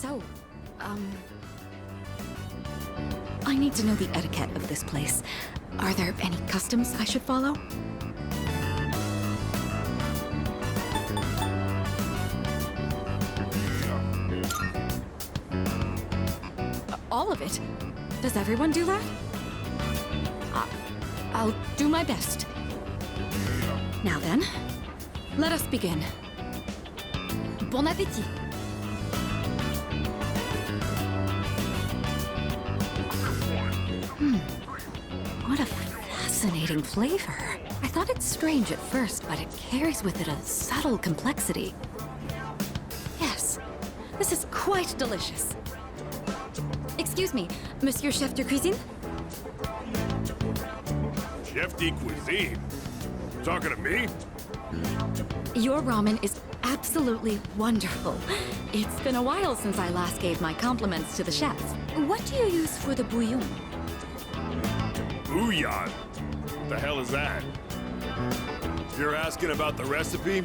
So, I need to know the etiquette of this place. Are there any customs I should follow? All of it? Does everyone do that? I'll do my best. Now then, let us begin. Bon appétit! What a fascinating flavor. I thought it strange at first, but it carries with it a subtle complexity. Yes, this is quite delicious. Excuse me, Monsieur Chef de Cuisine? Chef de cuisine? Talking to me? Your ramen is absolutely wonderful. It's been a while since I last gave my compliments to the chef. What do you use for the bouillon? Bouillon? The hell is that? You're asking about the recipe?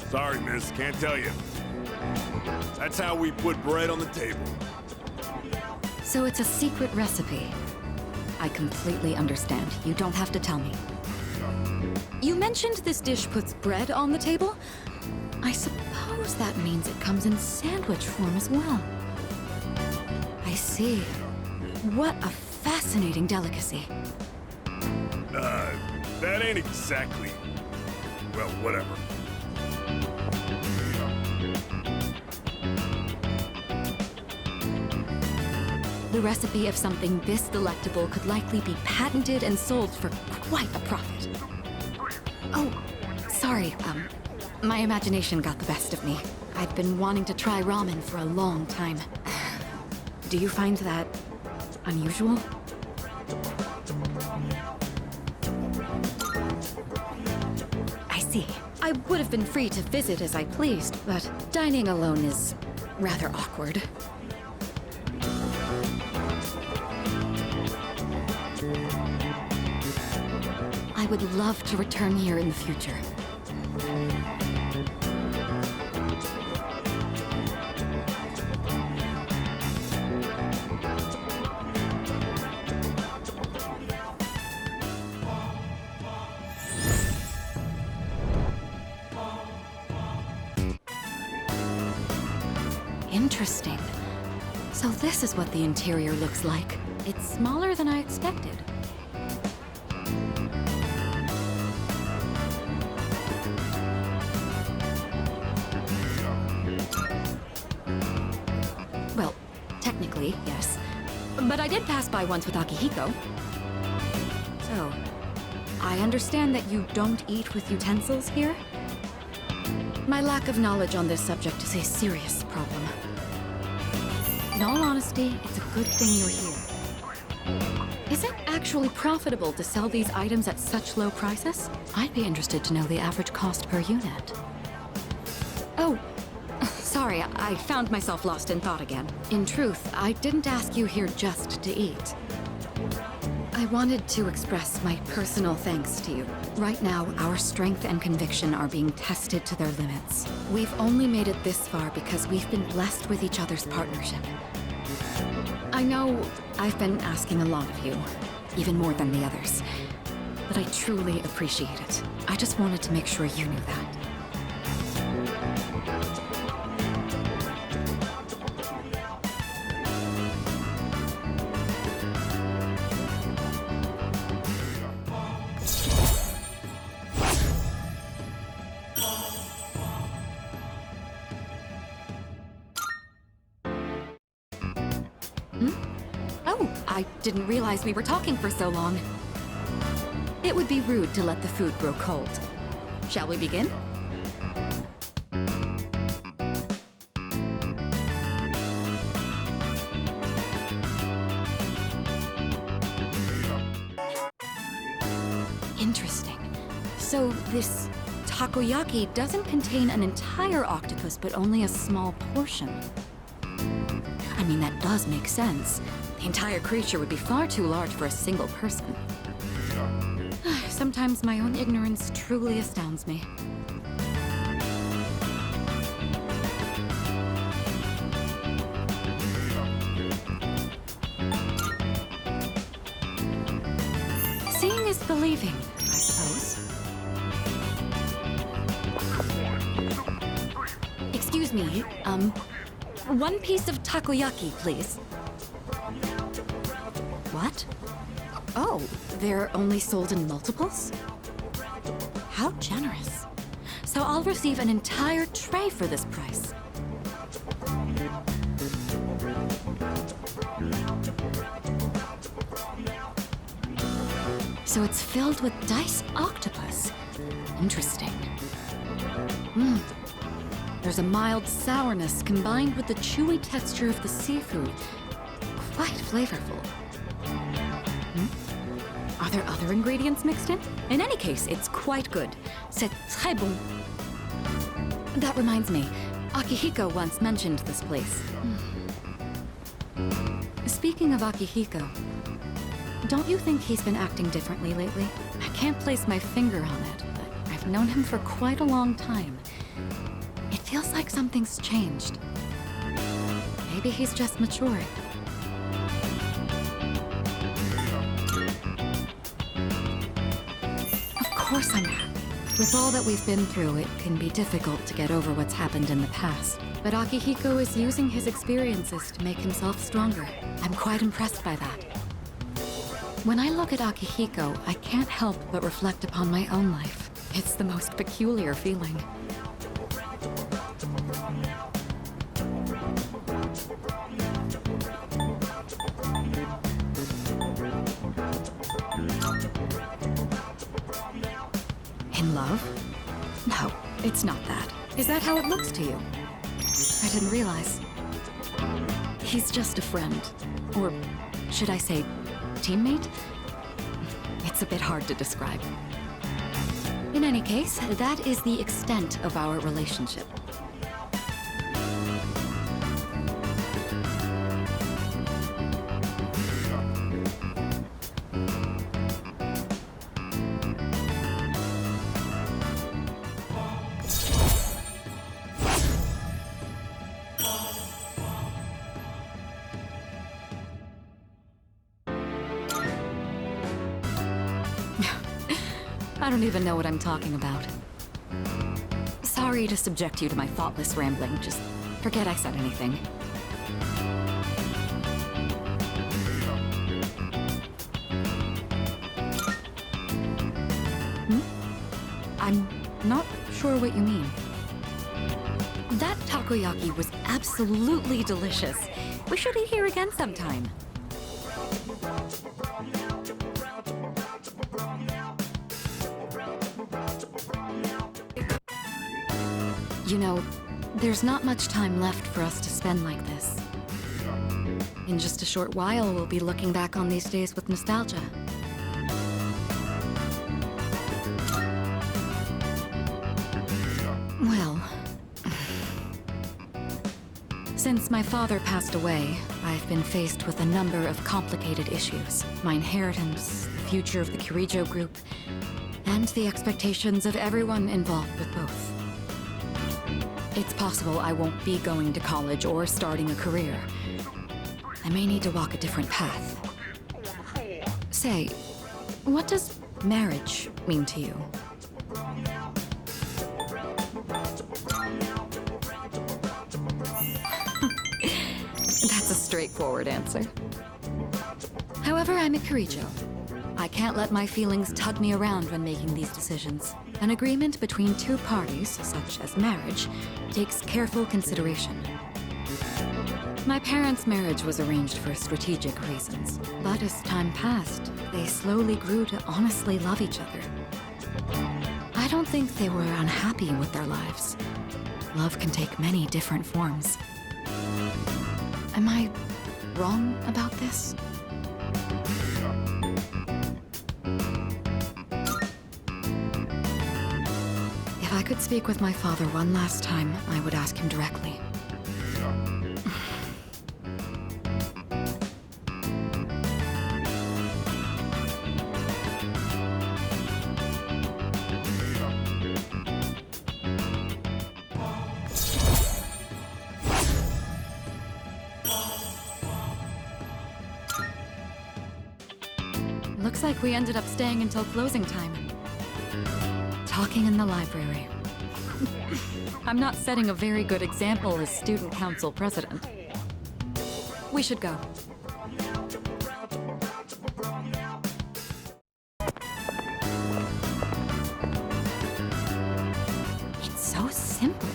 Sorry, miss, can't tell you. That's how we put bread on the table. So it's a secret recipe. I completely understand. You don't have to tell me. You mentioned this dish puts bread on the table? I suppose that means it comes in sandwich form as well. I see. What a fascinating delicacy. That ain't exactly... Well, whatever. The recipe of something this delectable could likely be patented and sold for quite a profit. Oh, sorry, my imagination got the best of me. I've been wanting to try ramen for a long time. Do you find that unusual? I see. I would have been free to visit as I pleased, but dining alone is rather awkward. I would love to return here in the future. Interesting. So this is what the interior looks like. It's smaller than I expected. Well, technically, yes. But I did pass by once with Akihiko. So, I understand that you don't eat with utensils here? My lack of knowledge on this subject is a serious problem. In all honesty, it's a good thing you're here. Is it actually profitable to sell these items at such low prices? I'd be interested to know the average cost per unit. Oh, sorry, I found myself lost in thought again. In truth, I didn't ask you here just to eat. I wanted to express my personal thanks to you. Right now, our strength and conviction are being tested to their limits. We've only made it this far because we've been blessed with each other's partnership. I know I've been asking a lot of you, even more than the others, but I truly appreciate it. I just wanted to make sure you knew that. Oh, I didn't realize we were talking for so long. It would be rude to let the food grow cold. Shall we begin? Interesting. So this takoyaki doesn't contain an entire octopus, but only a small portion. I mean, that does make sense. The entire creature would be far too large for a single person. Sometimes my own ignorance truly astounds me. believing, I suppose. Excuse me, one piece of takoyaki, please. What? Oh, they're only sold in multiples? How generous. So I'll receive an entire tray for this price. So it's filled with diced octopus. Interesting. There's a mild sourness combined with the chewy texture of the seafood. Quite flavorful. Are there other ingredients mixed in? In any case, it's quite good. C'est très bon. That reminds me, Akihiko once mentioned this place. Speaking of Akihiko, don't you think he's been acting differently lately? I can't place my finger on it, but I've known him for quite a long time. It feels like something's changed. Maybe he's just maturing. Of course I'm happy. With all that we've been through, it can be difficult to get over what's happened in the past. But Akihiko is using his experiences to make himself stronger. I'm quite impressed by that. When I look at Akihiko, I can't help but reflect upon my own life. It's the most peculiar feeling. In love? No, it's not that. Is that how it looks to you? I didn't realize. He's just a friend. Or should I say, teammate? It's a bit hard to describe. In any case, that is the extent of our relationship. I don't even know what I'm talking about. Sorry to subject you to my thoughtless rambling. Just forget I said anything. I'm not sure what you mean. That takoyaki was absolutely delicious. We should eat here again sometime. You know, there's not much time left for us to spend like this. In just a short while, we'll be looking back on these days with nostalgia. Well, since my father passed away, I've been faced with a number of complicated issues. My inheritance, the future of the Kirijo group, and the expectations of everyone involved with both. It's possible I won't be going to college or starting a career. I may need to walk a different path. Say, what does marriage mean to you? That's a straightforward answer. However, I'm a Kirijo. I can't let my feelings tug me around when making these decisions. An agreement between two parties, such as marriage, takes careful consideration. My parents' marriage was arranged for strategic reasons, but as time passed, they slowly grew to honestly love each other. I don't think they were unhappy with their lives. Love can take many different forms. Am I wrong about this? If I could speak with my father one last time, I would ask him directly. Looks like we ended up staying until closing time. Talking in the library. I'm not setting a very good example as student council president. We should go. It's so simple.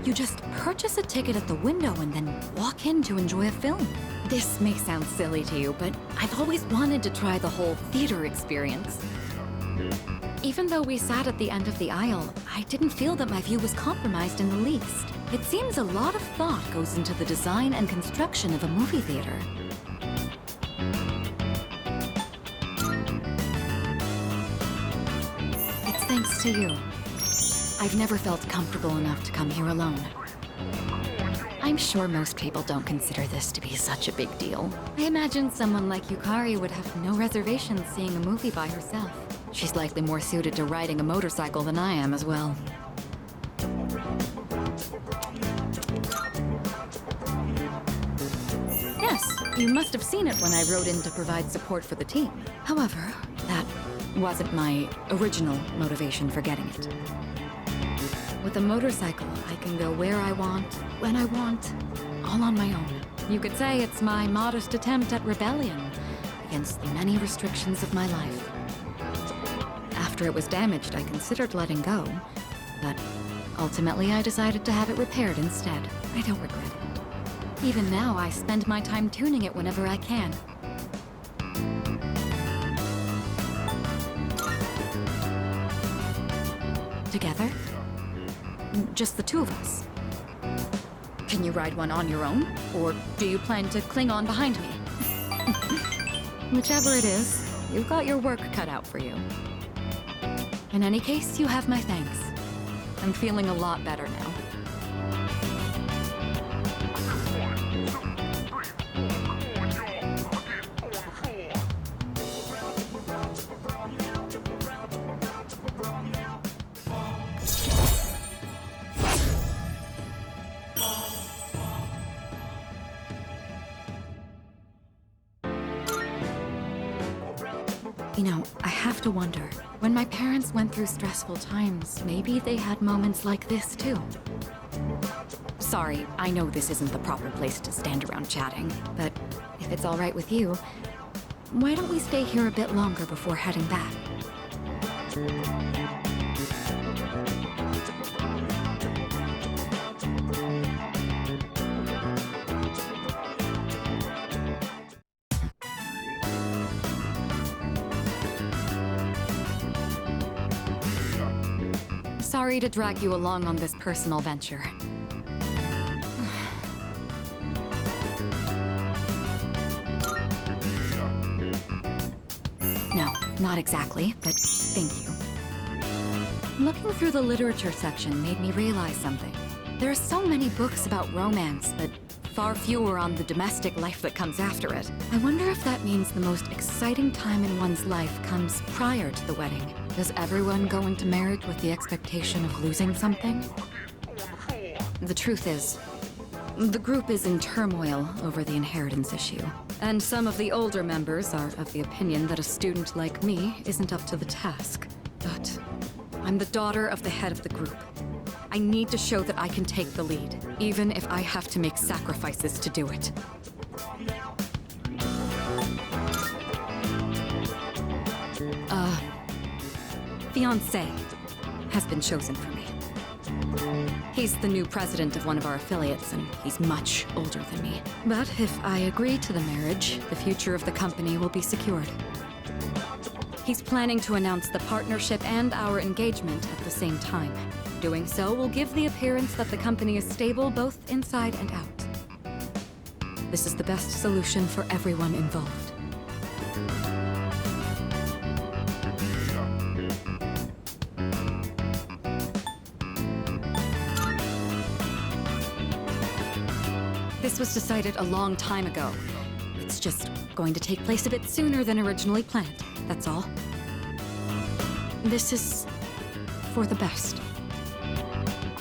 You just purchase a ticket at the window and then walk in to enjoy a film. This may sound silly to you, but I've always wanted to try the whole theater experience. Even though we sat at the end of the aisle, I didn't feel that my view was compromised in the least. It seems a lot of thought goes into the design and construction of a movie theater. It's thanks to you. I've never felt comfortable enough to come here alone. I'm sure most people don't consider this to be such a big deal. I imagine someone like Yukari would have no reservations seeing a movie by herself. She's likely more suited to riding a motorcycle than I am as well. Yes, you must have seen it when I rode in to provide support for the team. However, that wasn't my original motivation for getting it. With a motorcycle, I can go where I want, when I want, all on my own. You could say it's my modest attempt at rebellion against the many restrictions of my life. After it was damaged, I considered letting go, but ultimately I decided to have it repaired instead. I don't regret it. Even now, I spend my time tuning it whenever I can. Together? Just the two of us. Can you ride one on your own? Or do you plan to cling on behind me? Whichever it is, you've got your work cut out for you. In any case, you have my thanks. I'm feeling a lot better now. You know, I have to wonder, when my parents went through stressful times, maybe they had moments like this too. Sorry, I know this isn't the proper place to stand around chatting, but if it's all right with you, why don't we stay here a bit longer before heading back? Sorry to drag you along on this personal venture. No, not exactly, but thank you. Looking through the literature section made me realize something. There are so many books about romance, but far fewer on the domestic life that comes after it. I wonder if that means the most exciting time in one's life comes prior to the wedding. Does everyone go into marriage with the expectation of losing something? The truth is, the group is in turmoil over the inheritance issue. And some of the older members are of the opinion that a student like me isn't up to the task. But I'm the daughter of the head of the group. I need to show that I can take the lead, even if I have to make sacrifices to do it. Fiancé has been chosen for me. He's the new president of one of our affiliates, and he's much older than me. But if I agree to the marriage, the future of the company will be secured. He's planning to announce the partnership and our engagement at the same time. Doing so will give the appearance that the company is stable both inside and out. This is the best solution for everyone involved. This was decided a long time ago. It's just going to take place a bit sooner than originally planned, that's all. This is for the best.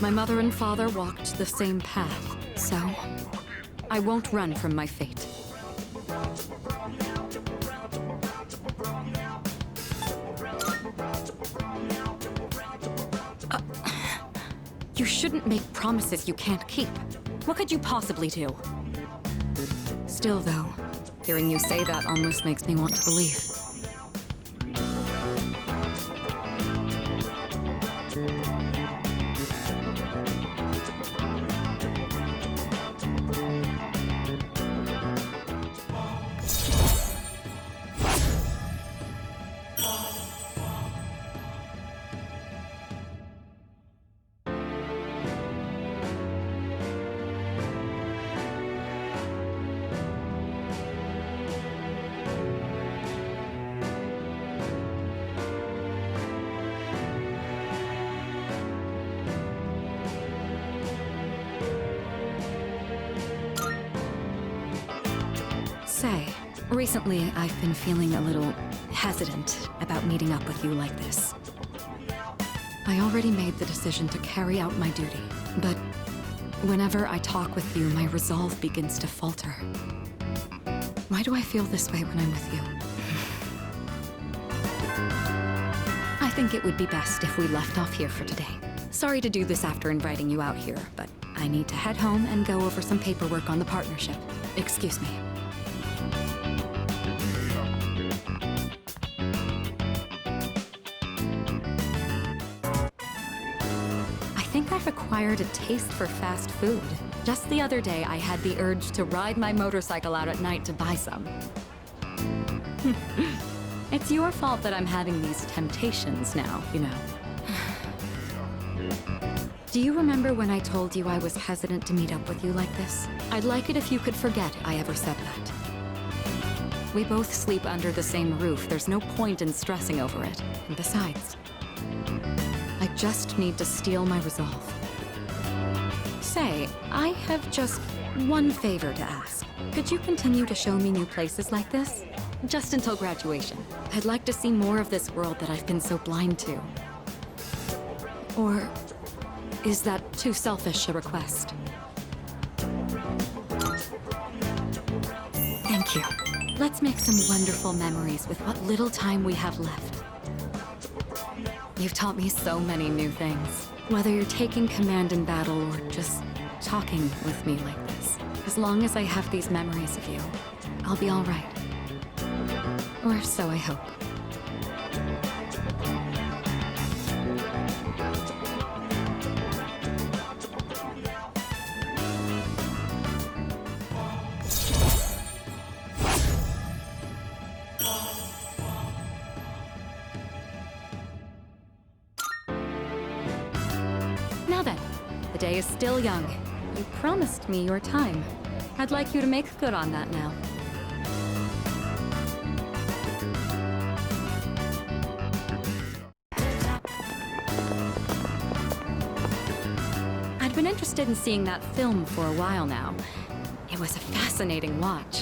My mother and father walked the same path, so I won't run from my fate. shouldn't make promises you can't keep. What could you possibly do? Still, though, hearing you say that almost makes me want to believe. Say, recently I've been feeling a little hesitant about meeting up with you like this. I already made the decision to carry out my duty, but whenever I talk with you, my resolve begins to falter. Why do I feel this way when I'm with you? I think it would be best if we left off here for today. Sorry to do this after inviting you out here, but I need to head home and go over some paperwork on the partnership. Excuse me. I think I've acquired a taste for fast food. Just the other day, I had the urge to ride my motorcycle out at night to buy some. It's your fault that I'm having these temptations now, you know. Do you remember when I told you I was hesitant to meet up with you like this? I'd like it if you could forget I ever said that. We both sleep under the same roof. There's no point in stressing over it. And besides, I just need to steel my resolve. Say, I have just one favor to ask. Could you continue to show me new places like this? Just until graduation. I'd like to see more of this world that I've been so blind to. Or is that too selfish a request? Thank you. Let's make some wonderful memories with what little time we have left. You've taught me so many new things. Whether you're taking command in battle or just talking with me like this. As long as I have these memories of you, I'll be all right. Or so I hope. Now then, the day is still young. You promised me your time. I'd like you to make good on that now. I'd been interested in seeing that film for a while now. It was a fascinating watch.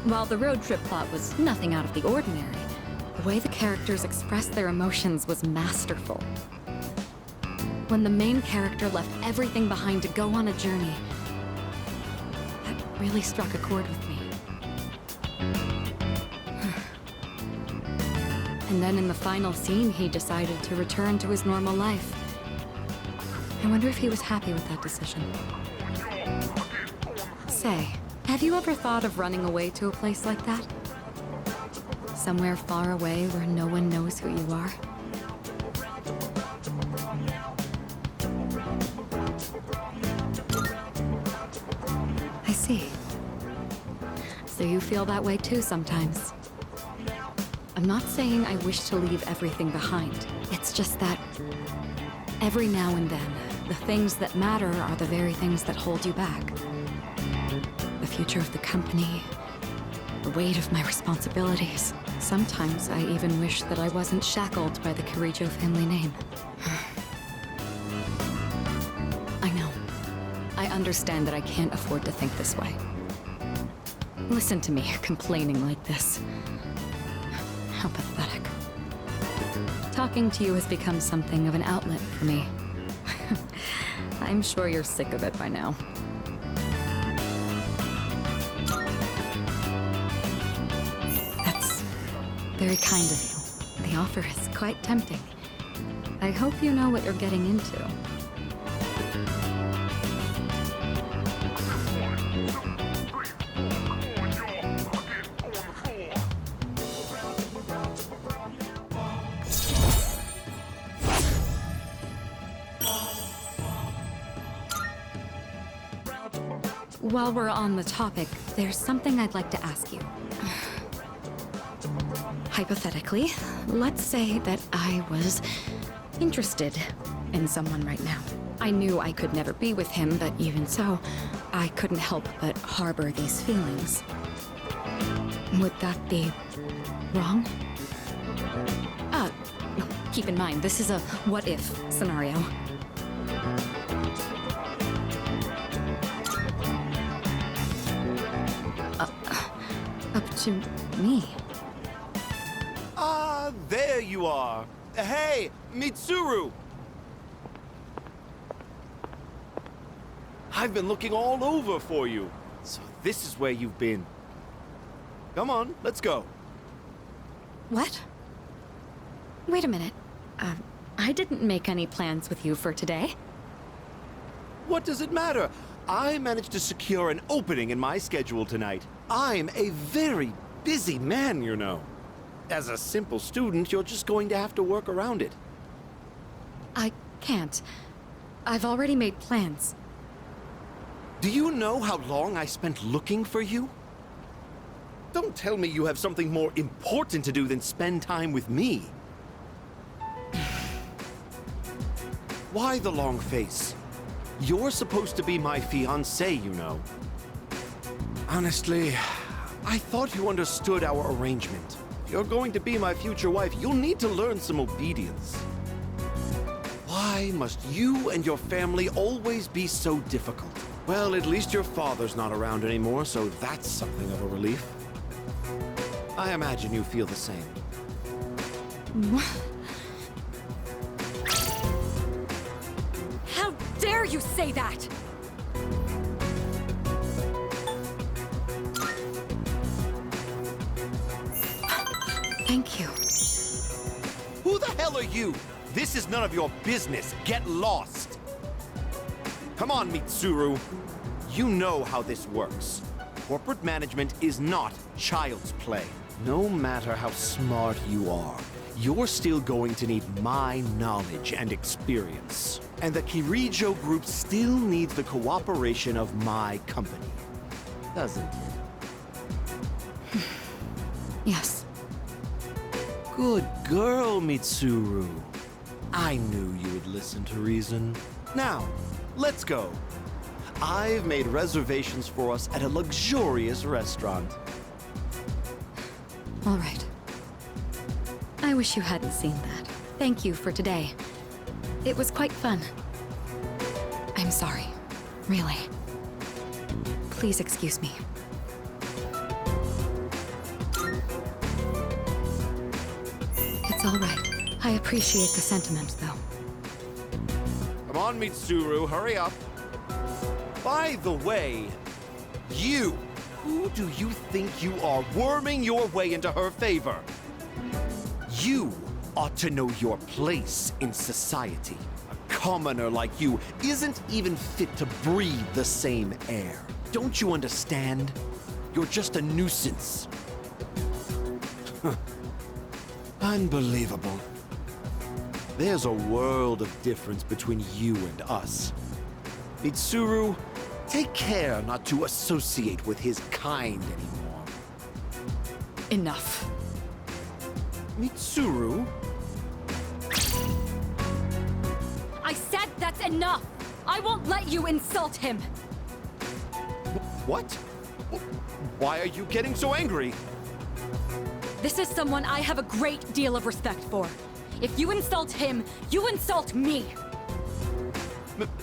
While the road trip plot was nothing out of the ordinary, the way the characters expressed their emotions was masterful. When the main character left everything behind to go on a journey, that really struck a chord with me. And then in the final scene, he decided to return to his normal life. I wonder if he was happy with that decision. Say, have you ever thought of running away to a place like that? Somewhere far away where no one knows who you are? I see. So you feel that way too sometimes. I'm not saying I wish to leave everything behind. It's just that every now and then, the things that matter are the very things that hold you back. The future of the company, the weight of my responsibilities. Sometimes I even wish that I wasn't shackled by the Kirijo family name. I know. I understand that I can't afford to think this way. Listen to me complaining like this. How pathetic. Talking to you has become something of an outlet for me. I'm sure you're sick of it by now. That's very kind of you. The offer is quite tempting. I hope you know what you're getting into. While we're on the topic, there's something I'd like to ask you. Hypothetically, let's say that I was interested in someone right now. I knew I could never be with him, but even so, I couldn't help but harbor these feelings. Would that be wrong? Keep in mind, this is a what-if scenario. Up to me. There you are. Hey, Mitsuru! I've been looking all over for you. So this is where you've been. Come on, let's go. What? Wait a minute. I didn't make any plans with you for today. What does it matter? I managed to secure an opening in my schedule tonight. I'm a very busy man, you know. As a simple student, you're just going to have to work around it. I can't. I've already made plans. Do you know how long I spent looking for you? Don't tell me you have something more important to do than spend time with me. Why the long face? You're supposed to be my fiancé, you know. Honestly, I thought you understood our arrangement. If you're going to be my future wife, you'll need to learn some obedience. Why must you and your family always be so difficult? Well, at least your father's not around anymore, so that's something of a relief. I imagine you feel the same. How dare you say that? Thank you. Who the hell are you? This is none of your business. Get lost. Come on, Mitsuru. You know how this works. Corporate management is not child's play. No matter how smart you are, you're still going to need my knowledge and experience. And the Kirijo group still needs the cooperation of my company. Doesn't it? Yes. Good girl, Mitsuru. I knew you would listen to reason. Now, let's go. I've made reservations for us at a luxurious restaurant. All right. I wish you hadn't seen that. Thank you for today. It was quite fun. I'm sorry. Really. Please excuse me. It's all right. I appreciate the sentiment, though. Come on, Mitsuru, hurry up. By the way, who do you think you are, worming your way into her favor? You ought to know your place in society. A commoner like you isn't even fit to breathe the same air. Don't you understand? You're just a nuisance. Unbelievable. There's a world of difference between you and us. Mitsuru, take care not to associate with his kind anymore. Enough. Mitsuru? I said that's enough! I won't let you insult him! What? Why are you getting so angry? This is someone I have a great deal of respect for. If you insult him, you insult me!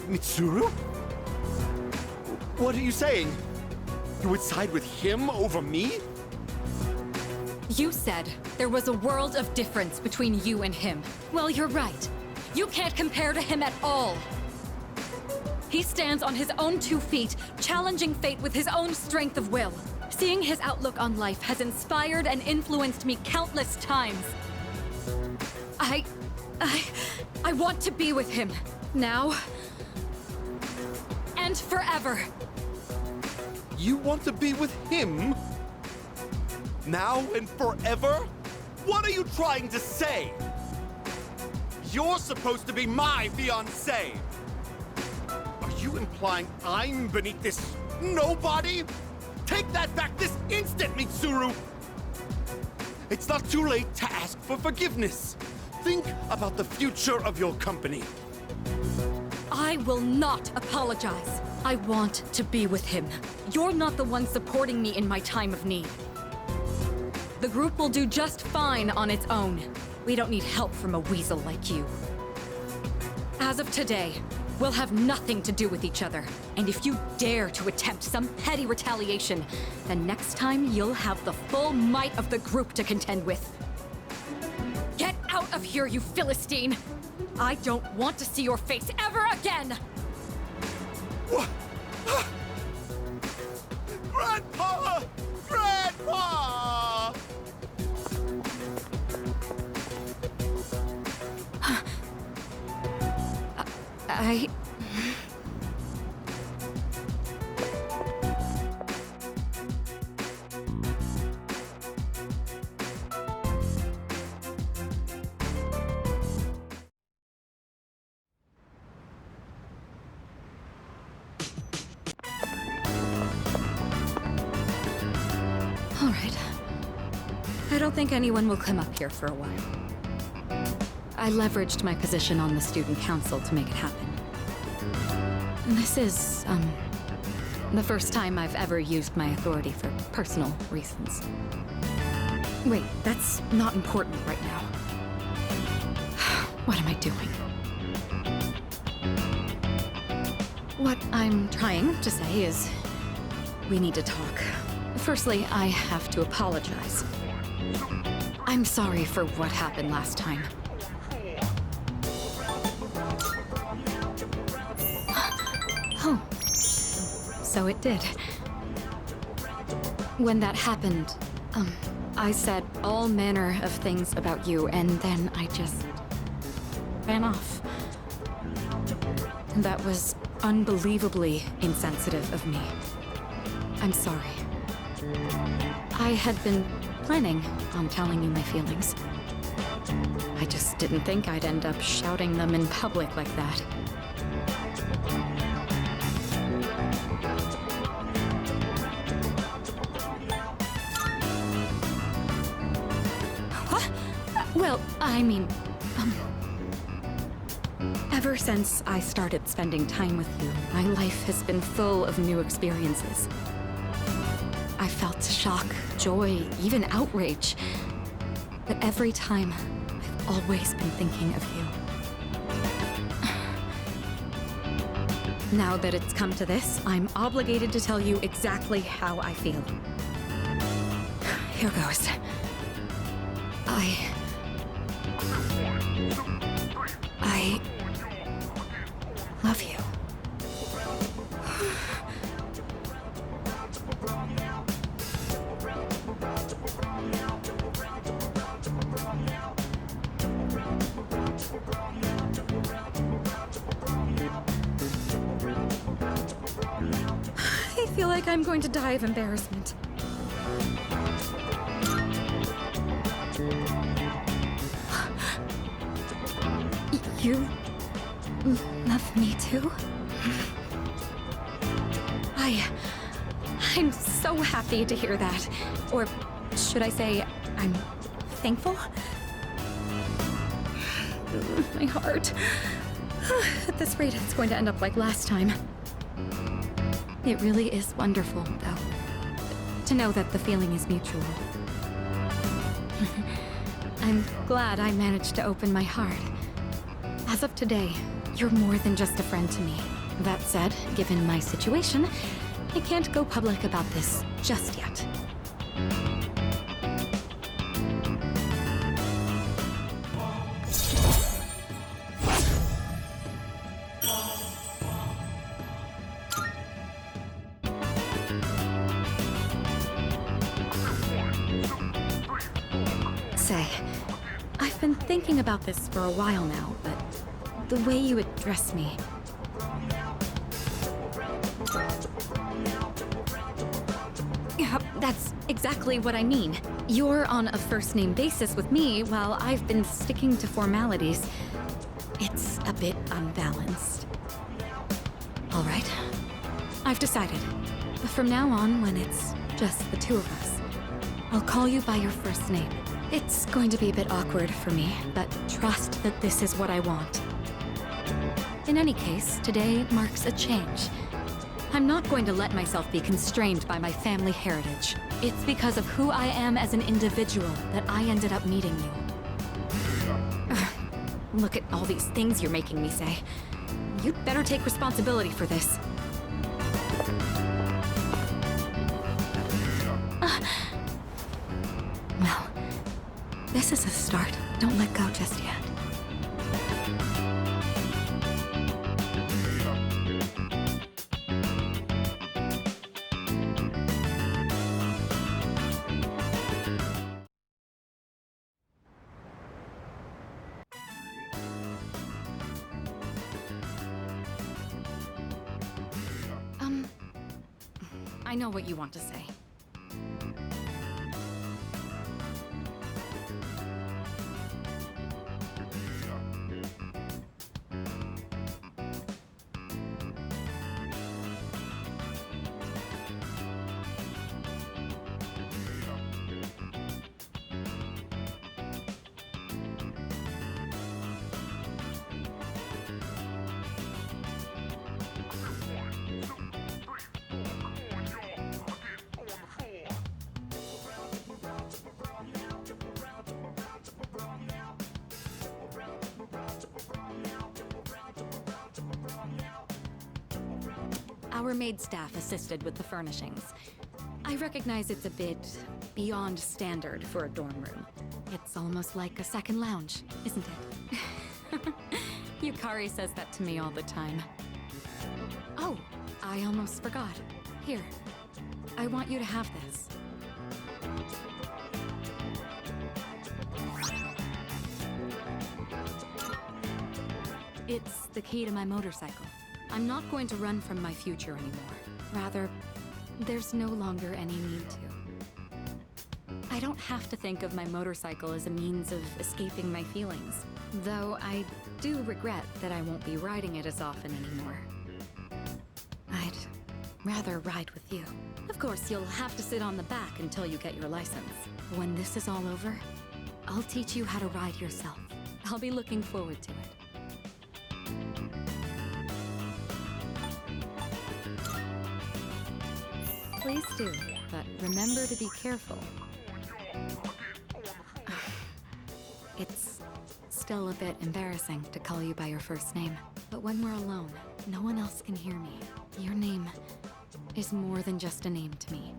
Mitsuru? What are you saying? You would side with him over me? You said there was a world of difference between you and him. Well, you're right. You can't compare to him at all. He stands on his own 2 feet, challenging fate with his own strength of will. Seeing his outlook on life has inspired and influenced me countless times. I want to be with him. Now. And forever. You want to be with him? Now and forever? What are you trying to say? You're supposed to be my fiancé. Are you implying I'm beneath this nobody? Take that back this instant, Mitsuru! It's not too late to ask for forgiveness. Think about the future of your company. I will not apologize. I want to be with him. You're not the one supporting me in my time of need. The group will do just fine on its own. We don't need help from a weasel like you. As of today, we'll have nothing to do with each other. And if you dare to attempt some petty retaliation, then next time you'll have the full might of the group to contend with. Get out of here, you Philistine! I don't want to see your face ever again! What? Grandpa! Grandpa! I... All right. I don't think anyone will come up here for a while. I leveraged my position on the student council to make it happen. And this is, the first time I've ever used my authority for personal reasons. Wait, that's not important right now. What am I doing? What I'm trying to say is, we need to talk. Firstly, I have to apologize. I'm sorry for what happened last time. Oh, so it did. When that happened, I said all manner of things about you, and then I just ran off. That was unbelievably insensitive of me. I'm sorry. I had been planning on telling you my feelings. I just didn't think I'd end up shouting them in public like that. What? Well, I mean, ever since I started spending time with you, my life has been full of new experiences. I felt shock, joy, even outrage. But every time, I've always been thinking of you. Now that it's come to this, I'm obligated to tell you exactly how I feel. Here goes. I love you. I feel like I'm going to die of embarrassment. You love me too? I'm so happy to hear that. Or should I say, I'm thankful? My heart. At this rate, it's going to end up like last time. It really is wonderful, though, to know that the feeling is mutual. I'm glad I managed to open my heart. As of today, you're more than just a friend to me. That said, given my situation, I can't go public about this just yet. Say, I've been thinking about this for a while now, but the way you address me. Yeah, that's exactly what I mean. You're on a first-name basis with me, while I've been sticking to formalities. It's a bit unbalanced. All right, I've decided. From now on, when it's just the two of us, I'll call you by your first name. It's going to be a bit awkward for me, but trust that this is what I want. In any case, today marks a change. I'm not going to let myself be constrained by my family heritage. It's because of who I am as an individual that I ended up meeting you. Look at all these things you're making me say. You'd better take responsibility for this. Well, this is a start. Don't let go just yet. I know what you want to say. Our maid staff assisted with the furnishings. I recognize it's a bit beyond standard for a dorm room. It's almost like a second lounge, isn't it? Yukari says that to me all the time. Oh, I almost forgot. Here, I want you to have this. It's the key to my motorcycle. I'm not going to run from my future anymore. Rather, there's no longer any need to. I don't have to think of my motorcycle as a means of escaping my feelings, though I do regret that I won't be riding it as often anymore. I'd rather ride with you. Of course, you'll have to sit on the back until you get your license. When this is all over, I'll teach you how to ride yourself. I'll be looking forward to it. Please do, but remember to be careful. It's still a bit embarrassing to call you by your first name, but when we're alone, no one else can hear me. Your name is more than just a name to me.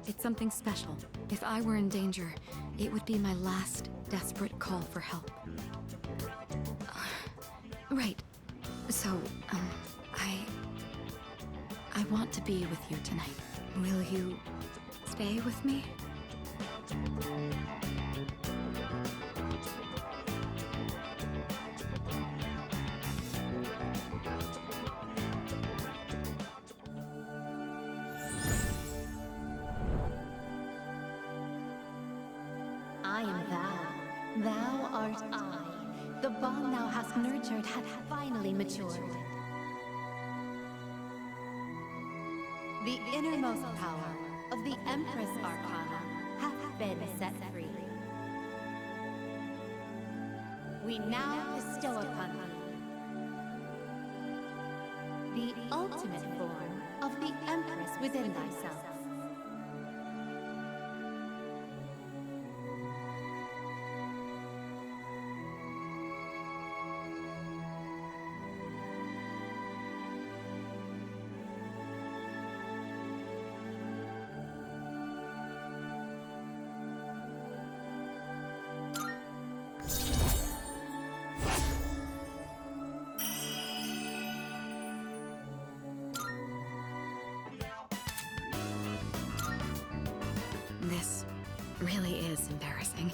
It's something special. If I were in danger, it would be my last desperate call for help. Right. So, I want to be with you tonight. Will you stay with me? I am thou. Thou art I. The bond thou hast nurtured hath finally matured. The innermost power of the Empress Arcana hath been set free. We now bestow upon thee the ultimate form of the Empress within thyself. This really is embarrassing.